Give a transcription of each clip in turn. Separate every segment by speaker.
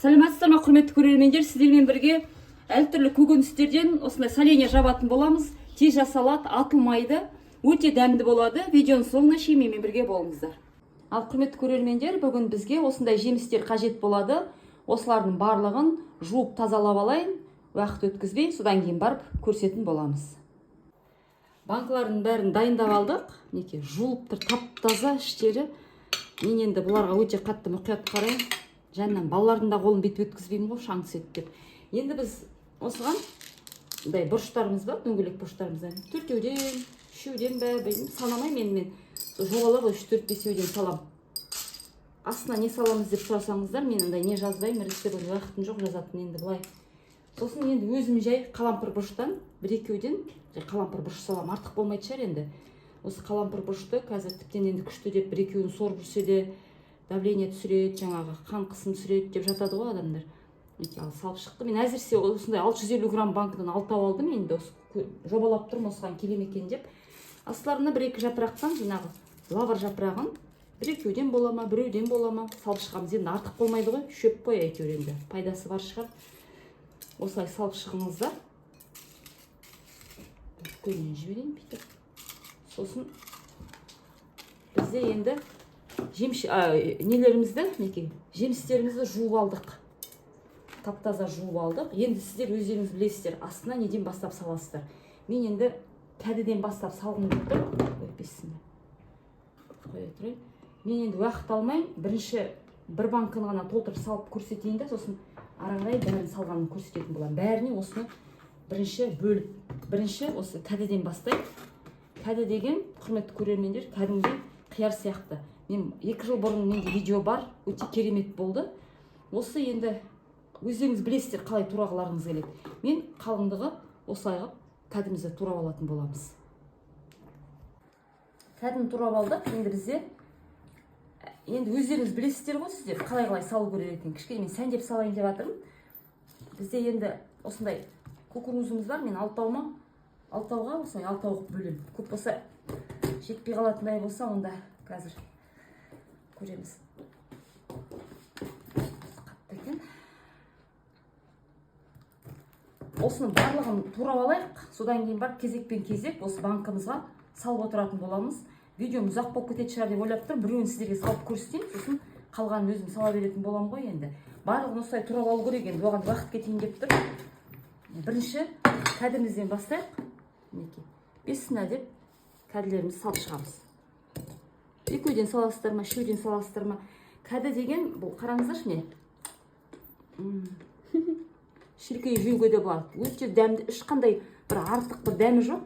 Speaker 1: Сәлеметсіздер ме, құрметті көрермендер, сіздермен бірге әртүрлі көкөністерден осындай соленья жабатын боламыз. Тез жасалады, атылмайды, өте дәмді болады. Видеоның соңына шейін менімен бірге болыңыздар. Ал құрметті көрермендер, бүгін бізге осындай жемістер қажет болады. Осылардың барлығын жуып тазалап алайын, уақыт өткізбей, содан кейін барып көрсетін боламыз. Банкалардың бәрін дайындап алдық. Неке жуып тұр, тап-таза іштері. Мен енді бұларға өте қатты мұқият қараймын. Жаннан балалардың да қолын бетіп өткізбеймін ғой, шаң түседі деп. Енді біз осыған бұрыштарымыз бар, дөңгелек бұрыштарымыздан төртеуден, үшеуден бе, санамай мен жобалап 3-4-5-еуден салам. Астына не саламыз деп сұрасаңыздар, мен андай не жазбаймын, рецепт уақытым жоқ, жазатын енді былай. Сосын енді өзім жай қалампыр бұрыштан 1-2-еуден қалампыр бұрыш салам. Артық болмайды шығар енді. Осы қалампыр бұрышты қазір тіптен енді күшті деп 1-2-еуін сорып жүрсе де давление түсіреді, жаңағы қан қысым түсіреді деп жатады ғой адамдар. Ал салып шықты. Мен әзірсе осындай 650 грамм банкадан 6 алдым, енді жобалап тұрмын осыған келем екен деп. Астарына 1-2 жапырақтан жаңағы лавр жапырағын 1-2-еуден бола ма, 1-еуден бола ма салып шығамыз. Енді артық болмайды ғой, шөп қой әйтеуір енді. Пайдасы бар шығар. Осылай салып шығыңыздар. Көңілін жіберейін бүйтіп. Сосын бізде енді жемістерімізді жуып алдық. Тап-таза жуып алдық. Енді сіздер өздеріңіз білесіздер, астына неден бастап саласыздар. Мен енді кәдеден бастап салғым келіп тұр. Өтпесін. Қоя тұрайын. Мен енді уақыт алмай, бірінші бір банканы ғана толтырып салып көрсетейін де, сосын ары қарай бәрін салғанын көрсететін боламын. Бәріне осыны бірінші осы кәдеден бастайық. Кәді деген, құрметті көрермендер, кәдімгі қияр сияқты. Мен 2 жыл бұрын менде видео бар, өте керемет болды. Осы енді өздеріңіз білесіздер қалай турағыларыңыз келеді. Мен қалыңдығы осылай қылып кәдімізді турап алатын боламыз. Кәдімді турап алдық. Енді бізде енді өздеріңіз білесіздер ғой, сіздер қалай салу керек екенін. Кішкене мен сәндеп салайын деп жатырмын. Бізде енді осындай кукурузымыз бар. Мен алтауға осылай алтау қылып бөлем. Көп болса жетпей қалатындай болса, онда қазір көреміз. Қатты екен. Осының барлығын турап алайық. Содан кейін бар кезекпен кезек осы банкамызға салып отыратын боламыз. Видеом ұзақ болып кетеді шығар деп ойлап тұрмын. Біреуін сіздерге салып көрсетейін, сосын қалғанын өзім сала беретін болам ғой енді. Барлығын осылай турап алу керек енді. Оған уақыт кетейін деп тұр. Бірінші кәдімізден бастайық. Мінекей. 5 деп кәділерімізді салып шығамыз. 2-еуден саласыздар ма, 3-еуден саласыздар ма? Кәді деген, бұл қараңыздаршы не? Шіркей жеуге де болады. Өте дәмді, ешқандай бір артық бір дәмі жоқ.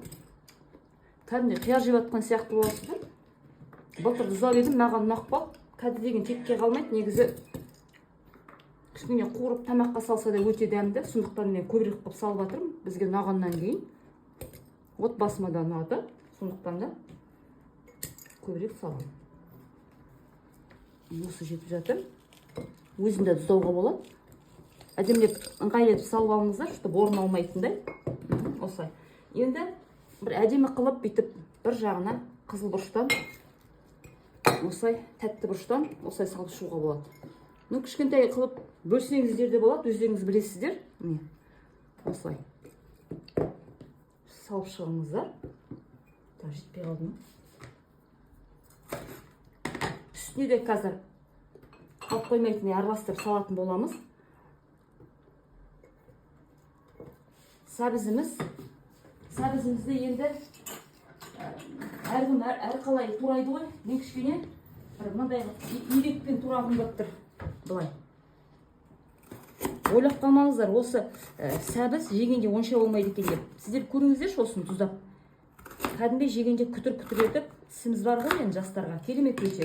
Speaker 1: Кәдімде қияр жеп жатқан сияқты боласыздар. Былтыр ұзап едім, маған ұнап қалды. Кәді деген текке қалмайды. Негізі кішкене қуырып тамаққа салса да өте дәмді. Сондықтан мен көбірек қылып салып жатырмын. Бізге ұнағаннан кейін. Отбасыма да ұнады. Сондықтан да көбірек салам. Осы жетіп жатыр. Өзінде тұздауға болады. Әдемлеп ыңғайлетіп салып алыңыздар, чтобы орын алмайтындай. Осылай. Енді бір әдемі қылып бүйтіп бір жағына қызыл бұрыштан, осылай тәтті бұрыштан осылай салып шығуға болады. Ну, кішкентай қылып бөлсеңіздер де болады, өздеріңіз білесіздер. Осылай. Салып шығыңыздар. Жетпей қалдым. Үстіне де қазір қалып қоймайтындай араластырып салатын боламыз. Сәбізімізді енді әрқалай турайды ғой. Мен кішкене мынандай ирекпен турағым келіп тұр. Былай. Ойлап қалмаңыздар, осы сәбіз жегенде онша болмайды екен деп. Сіздер көріңіздерші осыны тұздап. Кәдімгі жегенде күтір-күтір етіп, тісіміз бар ғой енді жастарға. Керемет өте.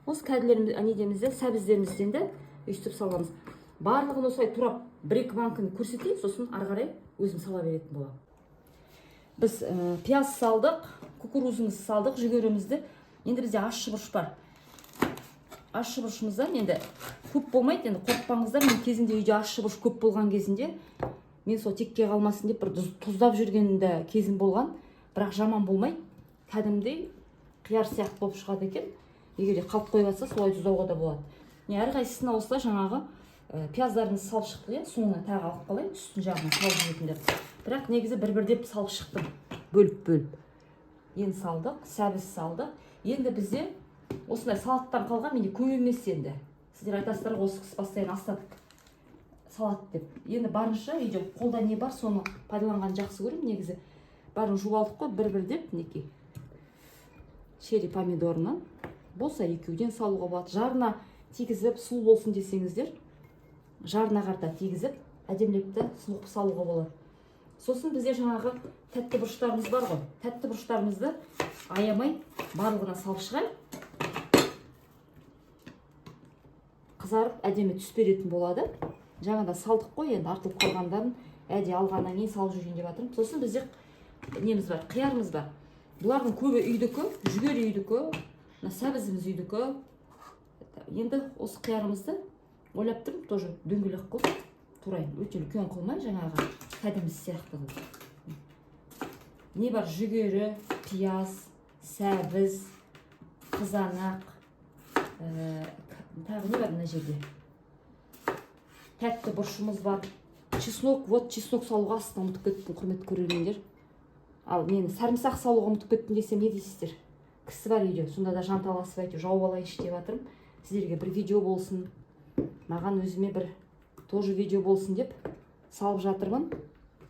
Speaker 1: Осы кәділерімізді, сәбіздерімізден де өйстіп саламыз. Барлығын осылай турап 1-2 банканы көрсетейін, сосын ары қарай өзім сала беретін боламын. Біз пияз салдық, кукурузымызды салдық, жүгерімізді. Енді бізде ащы бұрыш бар. Ащы бұрышымыздан енді көп болмайды, енді қорықпаңыздар. Мен кезінде үйде ащы бұрыш көп болған кезінде, мен сол текке қалмасын деп бір тұздап жүргенде кезім болған. Бірақ жаман болмайды. Кәдімдей қияр сияқты болып шығады екен. Егер де қалып қойып жатса, солай тұздауға да болады. Әрқайсысына осылай жаңағы пияздарымызды салып шықтық, соңынан тағы алып қалайын, үстін жағына салып жіберетін деп. Бірақ негізі бір-бірдеп салып шықтым, бөліп. Енді салдық, сәбіз салдық. Енді бізде осындай салаттан қалған менде көп емес енді. Сіздер айтасыздар осы қыс бастайын астадық салат деп. Енді барынша үйде қолда не бар, соны пайдаланған жақсы көрем. Негізі барын жуып алдық қой, бір-бірдеп мінекей. Черри помидорынан болса екеуден салуға болады. Жарына тигізіп, сұлу болсын десеңіздер, жарына қарта тигізіп, әдемілепті сұлу салуға болады. Сосын бізде жаңағы тәтті бұрыштарымыз бар ғой. Тәтті бұрыштарымызды аямай барлығына салып шығайық. Қызарып әдемі түс беретін болады. Жаңада салдық қой, енді артылып қалғандарын әде алғаннан кейін салып жүрейін деп жатырмын. Сосын бізде неміз бар, қиярымыз бар. Бұлардың көбі үйдікі, жүгері үйдікі, сәбізіміз үйдікі. Енді осы қиярымызды ойлап тұрмын, тоже дөңгелек қылып турайын. Өте үлкен қылмай, жаңағы кәдіміз сияқты қылып. Не бар? Жүгері, пияз, сәбіз, қызанақ, тағы не бар мына жерде? Тәтті бұрышымыз бар. Чеснок, вот чеснок салуға астына ұмытып кеттім, құрметті көрермендер. Ал мені сарымсақ салуға ұмытып кеттім десем не дейсіздер? Кісі бар үйде, сонда да жанталасып айтып жауып алайыншы деп жатырмын. Сіздерге бір видео болсын, маған өзіме бір тоже видео болсын деп салып жатырмын.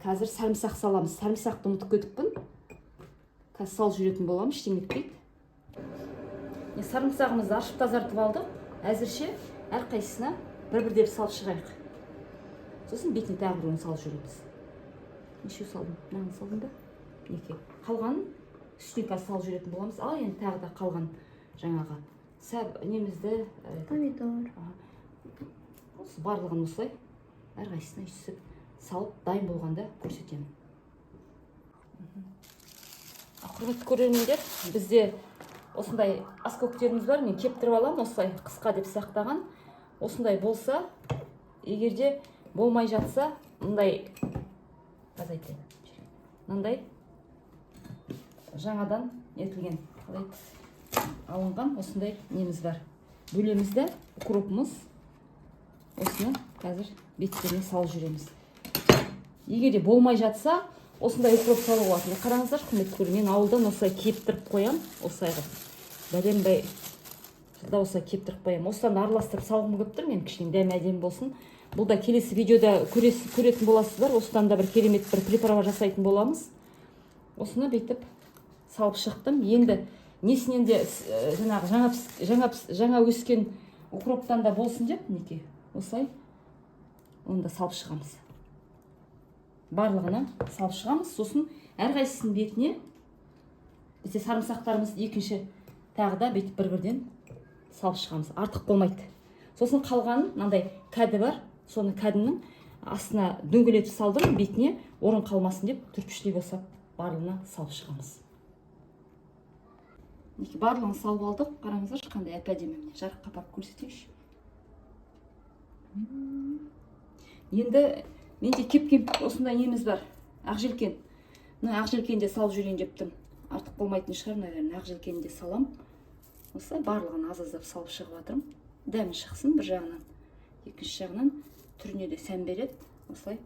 Speaker 1: Қазір сарымсақ саламыз. Сарымсақты ұмытып кетіппін. Қазір салып жүретін боламын, ештеңе етпейді. Сарымсағымызды ашып тазартып алдық. Әзірше әрқайсысына бір-бірдеп салып шығайық. Сосын бетіне тағы біреуін салып жүреміз. Неше салдым? Мынаны салдым ба? Неке. Қалғанын үстіне қазір салып жүретін боламыз. Ал енді тағы да қалған жаңағы немізді
Speaker 2: помидор.
Speaker 1: Осы барлығын осылай әрқайсысына үстіп салып дайын болғанда көрсетемін. Құрметті көрермендер, бізде осындай аскөктеріміз бар. Мен кептіріп аламын, осылай қысқа деп сақтаған. Осындай болса, егерде болмай жатса, мындай жаңадан етілген алынған осындай неміз бар. Бөлемізді укропымыз. Осыны қазір беттеріне салып жүреміз. Егерде болмай жатса, осындай укроп салуға болады. Қараңыздар, құрметті көрермен, ауылдан осылай кептіріп қоям, осылай қылып. Бәленбай да осылай кептіріп қоям. Осыдан араластырып салғым келіп тұр, мен кішкене дәм әдемі болсын. Бұл да келесі видеода көретін боласыздар. Осыдан да бір керемет бір приправа жасайтын боламыз. Осыны бүйтіп салып шықтым. Енді несінен де жаңа өскен укроптан да болсын деп, неке, осылай оны да салып шығамыз. Барлығына салып шығамыз. Сосын әрқайсысының бетіне бізде сарымсақтарымыз екінші тағы да бүйтіп бір-бірден салып шығамыз. Артық болмайды. Сосын қалғанын мынандай кәді бар. Соны кәдінің астына дөңгелетіп салдым, бетіне орын қалмасын деп түрпіштей босап барлығына салып шығамыз. Барлығын салып алдық. Қараңыздар, қандай әп-әдемі. Жарыққа апарып көрсетейінші. Енді менде кепкен осындай неміз бар. Ақжелкен. Мына ақжелкенде салып жүрейін дептім. Артық болмайтын шығар, наверное, ақжелкенде салам. Осылай барлығын аз-аздап салып шығып жатырмын. Дәмі шықсын бір жағынан. Екінші жағынан түріне де сән береді. Осылай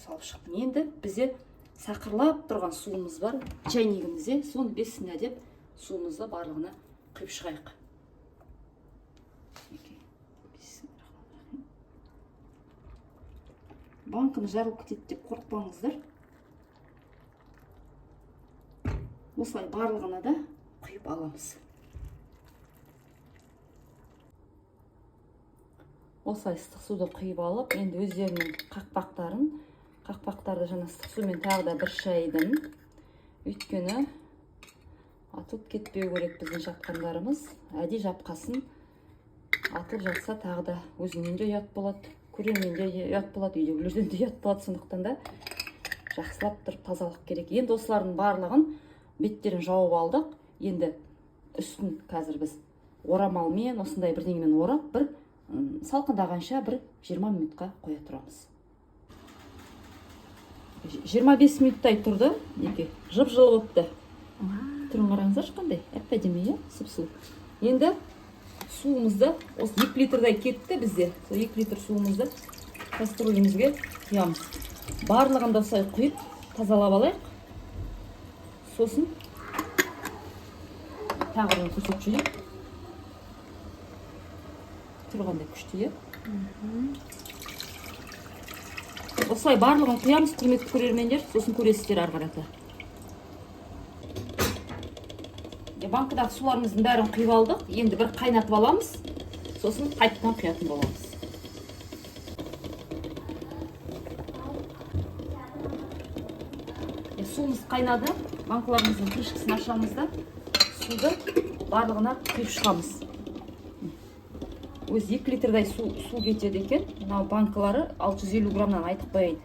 Speaker 1: салып шықтым. Енді бізде сақырлап тұрған суымыз бар. Чайнигімізде соны бесіне деп суымызды барлығына құйып шығайық. Банкымыз жарылып кетеді деп қорықпаңыздар. Осылай барлығына да құйып аламыз. Осылай ыстық суды құйып алып, енді өздерінің қақпақтарды жаңа ыстық сумен тағы да бір шайдым. Өйткені атылып кетпеу керек біздің жатқандарымыз. Әдей жапқасын атылып жатса тағы да өзінен де ұят болады, көрерменде ұят болады, үйдегілерден де ұят болады. Сондықтан да жақсылап тұрып тазалық керек. Енді осылардың барлығын беттерін жауып алдық. Енді үстін қазір біз орамалмен, осындай бірдеңемен орап, бір салқындағанша бір 20 минутқа қоя тұрамыз. 25 минуттай тұрды, неке, жып-жылы өтті. Түрін қараңыздар, қандай әп-әдемі, сұп-сұлу. Енді суымызды осы 2 литрдай кетті бізде. Сол 2 литр суымызды кастрюлемізге құямыз. Барлығын да осылай құйып тазалап алайық. Сосын тағы бір көрсетіп жіберейін. Тұрғандай күшті, е. Осылай барлығын құямыз, құрметті көрермендер, сосын көресіздер ары қарата. Банкадағы суларымыздың бәрін құйып алдық. Енді бір қайнатып аламыз. Сосын қайтадан құятын боламыз. Суымыз қайнады. Банкаларымыздың крышкасын ашамыз да суды барлығына құйып шығамыз. Өз 2 литрдай су кетеді екен. Мынау банкалары 650 граммнан айтып қояйын.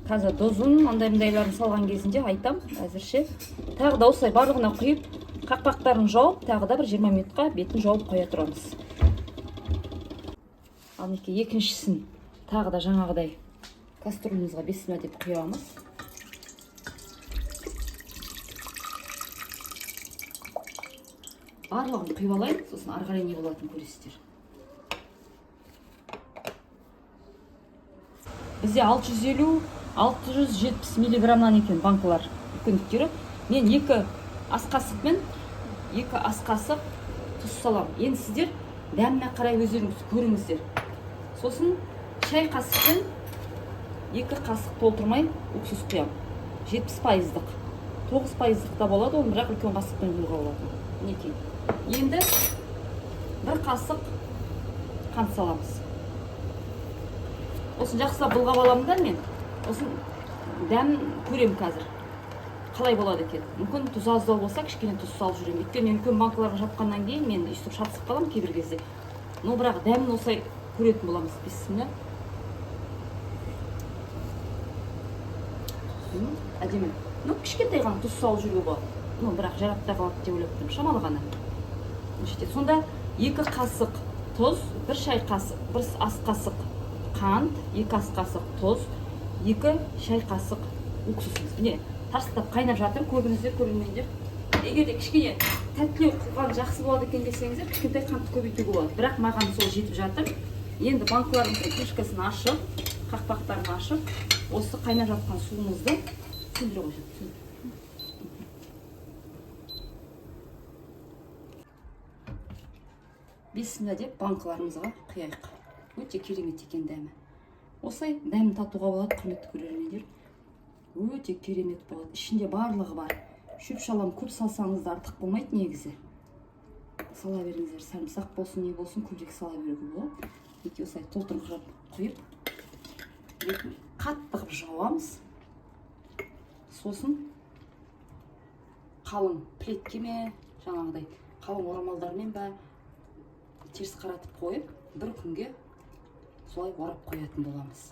Speaker 1: Қазір дозын андай-мұндайларын салған кезінде айтам, әзірше. Тағы да осылай барлығына құйып, қақпақтарын жауып, тағы да бір 20 минутқа бетін жауып қоя тұрамыз. Ал неке екіншісін тағы да жаңағыдай кастрюлемізге бесіне деп құямыз. Барлығын құйып алайық, сосын ары қарай не болатынын көресіздер. Бізде 650-670 миллиграммнан екен банкалар үлкендіктері. Мен 2 ас қасықпен 2 ас қасық тұз салам. Енді сіздер дәміне қарай өздеріңіз көріңіздер. Сосын шай қасықпен 2 қасық толтырмай уксус құям. 70%-лық. 9%-лық да болады, оны бірақ үлкен қасықпен құюға болады. Мінекей. Енді 1 қасық қант саламыз. Осын жақсылап бұлғап аламын да мен. Осын дәм көрем қазір. Қалай болады екен. Мүмкін тұз аздау болса, кішкене тұз салып жүрем. Өйткені мен үлкен банкаларға жапқаннан кейін мен үстіп шатысып қалам кейбір кезде. Но бірақ дәмін осылай көретін боламыз. Бісміллә. Әдемі. Ну, кішкентай ғана тұз салып жүруге болады. Ну, бірақ жарапта қалады деп ойлап тұрмын. Шамалы ғана. Сонда 2 қасық тұз, 1 шай қасық, 1 ас қасық қант, 2 ас қасық тұз, 2 шай қасық уксусымыз. Міне, тарсықтап қайнап жатыр, көрдіңіздер, көрермендер. Егер де кішкене тәттілеу қылған жақсы болады екен десеңіздер, кішкентай қантты көбейтуге болады. Бірақ маған сол жетіп жатыр. Енді банкаларымыздың крышкасын ашып, қақпақтарын ашып, осы қайнап жатқан суымызды сөндіре қойып. Бесімді деп банкаларымызға құяйық. Өте керемет екен дәмі. Осылай дәмін татуға болады, құрметті көрермендер. Өте керемет болады. Ішінде барлығы бар. Шөп шалам көп салсаңыз да артық болмайды негізі. Сала беріңіздер, сарымсақ болсын, не болсын, көбірек сала беруге болады. Неке осылай толтырып құйып, қатты қылып жауамыз. Сосын қалың плетке ме, жаңағыдай қалың орамалдармен ба теріс қаратып қойып, бір күнге солай орап қоятын боламыз.